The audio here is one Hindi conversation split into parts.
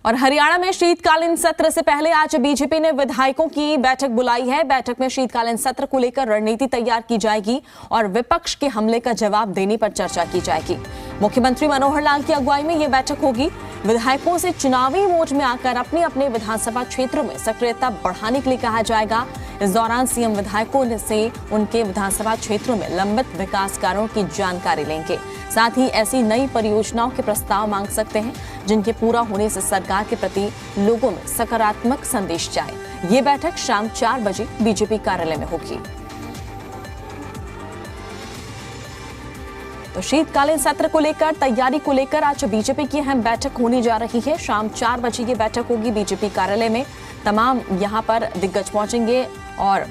और हरियाणा में शीतकालीन सत्र से पहले आज बीजेपी ने विधायकों की बैठक बुलाई है। बैठक में शीतकालीन सत्र को लेकर रणनीति तैयार की जाएगी और विपक्ष के हमले का जवाब देने पर चर्चा की जाएगी। मुख्यमंत्री मनोहर लाल की अगुवाई में यह बैठक होगी। विधायकों से चुनावी मोड में आकर अपने अपने विधानसभा क्षेत्रों में सक्रियता बढ़ाने के लिए कहा जाएगा। इस दौरान सीएम विधायकों से उनके विधानसभा क्षेत्रों में लंबित विकास कार्यों की जानकारी लेंगे। साथ ही ऐसी नई परियोजनाओं के प्रस्ताव मांग सकते हैं जिनके पूरा होने से सरकार के प्रति लोगों में सकारात्मक संदेश जाए। ये बैठक शाम 4 बजे बीजेपी कार्यालय में होगी। तो शीतकालीन सत्र को लेकर तैयारी को लेकर आज बीजेपी की अहम बैठक होने जा रही है। शाम 4 बजे ये बैठक होगी बीजेपी कार्यालय में। तमाम यहां पर दिग्गज पहुंचेंगे और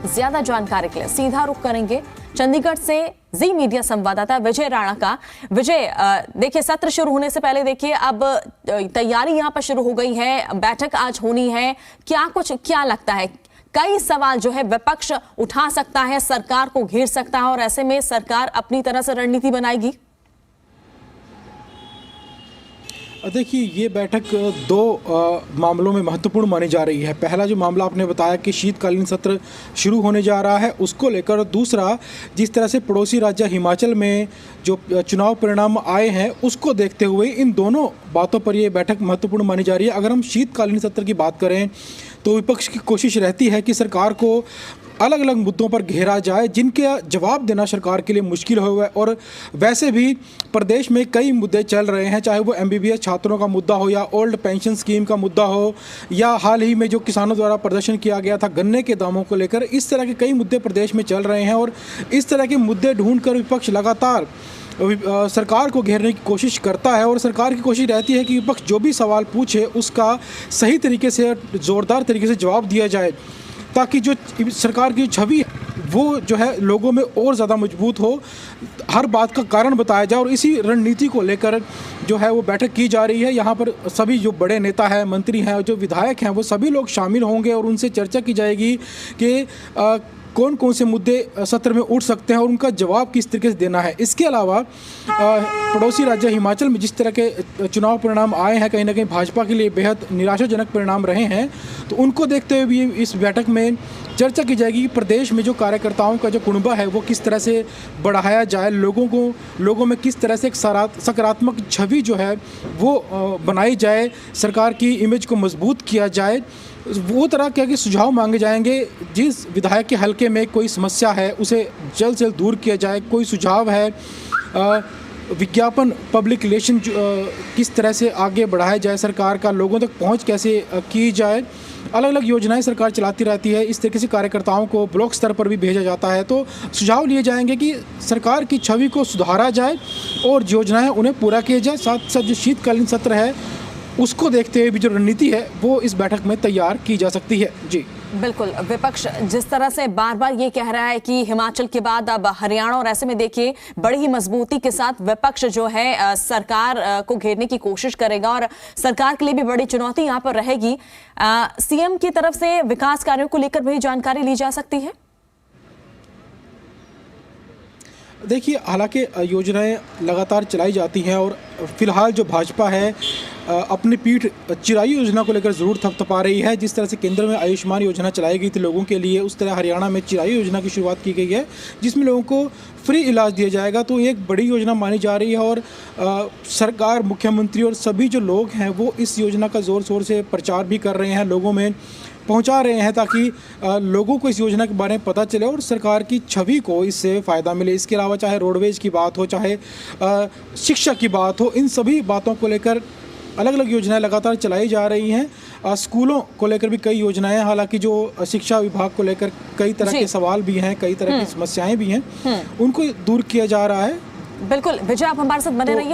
ज्यादा जानकारी के लिए सीधा रुख करेंगे चंडीगढ़ से जी मीडिया संवाददाता विजय राणा का। विजय, देखिए सत्र शुरू होने से पहले देखिए अब तैयारी यहां पर शुरू हो गई है, बैठक आज होनी है। क्या लगता है कई सवाल जो है विपक्ष उठा सकता है, सरकार को घेर सकता है और ऐसे में सरकार अपनी तरह से रणनीति बनाएगी? देखिए, ये बैठक दो मामलों में महत्वपूर्ण मानी जा रही है। पहला जो मामला आपने बताया कि शीतकालीन सत्र शुरू होने जा रहा है, उसको लेकर। दूसरा, जिस तरह से पड़ोसी राज्य हिमाचल में जो चुनाव परिणाम आए हैं, उसको देखते हुए इन दोनों बातों पर ये बैठक महत्वपूर्ण मानी जा रही है। अगर हम शीतकालीन सत्र की बात करें तो विपक्ष की कोशिश रहती है कि सरकार को अलग अलग मुद्दों पर घेरा जाए जिनके जवाब देना सरकार के लिए मुश्किल हो। और वैसे भी प्रदेश में कई मुद्दे चल रहे हैं, चाहे वो MBBS छात्रों का मुद्दा हो या ओल्ड पेंशन स्कीम का मुद्दा हो या हाल ही में जो किसानों द्वारा प्रदर्शन किया गया था गन्ने के दामों को लेकर। इस तरह के कई मुद्दे प्रदेश में चल रहे हैं और इस तरह के मुद्दे ढूंढकर विपक्ष लगातार सरकार को घेरने की कोशिश करता है। और सरकार की कोशिश रहती है कि विपक्ष जो भी सवाल पूछे उसका सही तरीके से, ज़ोरदार तरीके से जवाब दिया जाए, ताकि जो सरकार की छवि है वो जो है लोगों में और ज़्यादा मजबूत हो, हर बात का कारण बताया जाए। और इसी रणनीति को लेकर जो है वो बैठक की जा रही है। यहाँ पर सभी जो बड़े नेता हैं, मंत्री हैं, जो विधायक हैं, वो सभी लोग शामिल होंगे और उनसे चर्चा की जाएगी कि कौन कौन से मुद्दे सत्र में उठ सकते हैं और उनका जवाब किस तरीके से देना है। इसके अलावा पड़ोसी राज्य हिमाचल में जिस तरह के चुनाव परिणाम आए हैं, कहीं ना कहीं भाजपा के लिए बेहद निराशाजनक परिणाम रहे हैं, तो उनको देखते हुए भी इस बैठक में चर्चा की जाएगी कि प्रदेश में जो कार्यकर्ताओं का जो कुनबा है वो किस तरह से बढ़ाया जाए, लोगों में किस तरह से एक सकारात्मक छवि जो है वो बनाई जाए, सरकार की इमेज को मजबूत किया जाए। वो तरह के सुझाव मांगे जाएंगे। जिस विधायक के हलके में कोई समस्या है उसे जल्द से जल्द दूर किया जाए। कोई सुझाव है विज्ञापन, पब्लिक रिलेशन किस तरह से आगे बढ़ाया जाए, सरकार का लोगों तक पहुंच कैसे की जाए। अलग अलग योजनाएं सरकार चलाती रहती है, इस तरीके से कार्यकर्ताओं को ब्लॉक स्तर पर भी भेजा जाता है। तो सुझाव लिए जाएंगे कि सरकार की छवि को सुधारा जाए और योजनाएं उन्हें पूरा किया जाए। साथ साथ जो शीतकालीन सत्र है उसको देखते हुए भी जो रणनीति है वो इस बैठक में तैयार की जा सकती है। जी बिल्कुल, विपक्ष जिस तरह से बार बार ये कह रहा है कि हिमाचल के बाद अब हरियाणा, और ऐसे में देखिए बड़ी ही मजबूती के साथ विपक्ष जो है सरकार को घेरने की कोशिश करेगा और सरकार के लिए भी बड़ी चुनौती यहाँ पर रहेगी। सीएम की तरफ से विकास कार्यों को लेकर भी जानकारी ली जा सकती है। देखिए, हालांकि योजनाएं लगातार चलाई जाती हैं और फिलहाल जो भाजपा है अपनी पीठ चिरायु योजना को लेकर ज़रूर थपथपा रही है। जिस तरह से केंद्र में आयुष्मान योजना चलाई गई थी लोगों के लिए, उस तरह हरियाणा में चिरायु योजना की शुरुआत की गई है जिसमें लोगों को फ्री इलाज दिया जाएगा। तो एक बड़ी योजना मानी जा रही है और सरकार, मुख्यमंत्री और सभी जो लोग हैं वो इस योजना का ज़ोर शोर से प्रचार भी कर रहे हैं, लोगों में पहुंचा रहे हैं ताकि लोगों को इस योजना के बारे में पता चले और सरकार की छवि को इससे फ़ायदा मिले। इसके अलावा चाहे रोडवेज की बात हो, चाहे शिक्षा की बात हो, इन सभी बातों को लेकर अलग अलग योजनाएं लगातार चलाई जा रही हैं। स्कूलों को लेकर भी कई योजनाएं, हालांकि जो शिक्षा विभाग को लेकर कई तरह के सवाल भी हैं, कई तरह की समस्याएं भी हैं, उनको दूर किया जा रहा है। बिल्कुल विजय, आप हमारे साथ बने रहिए।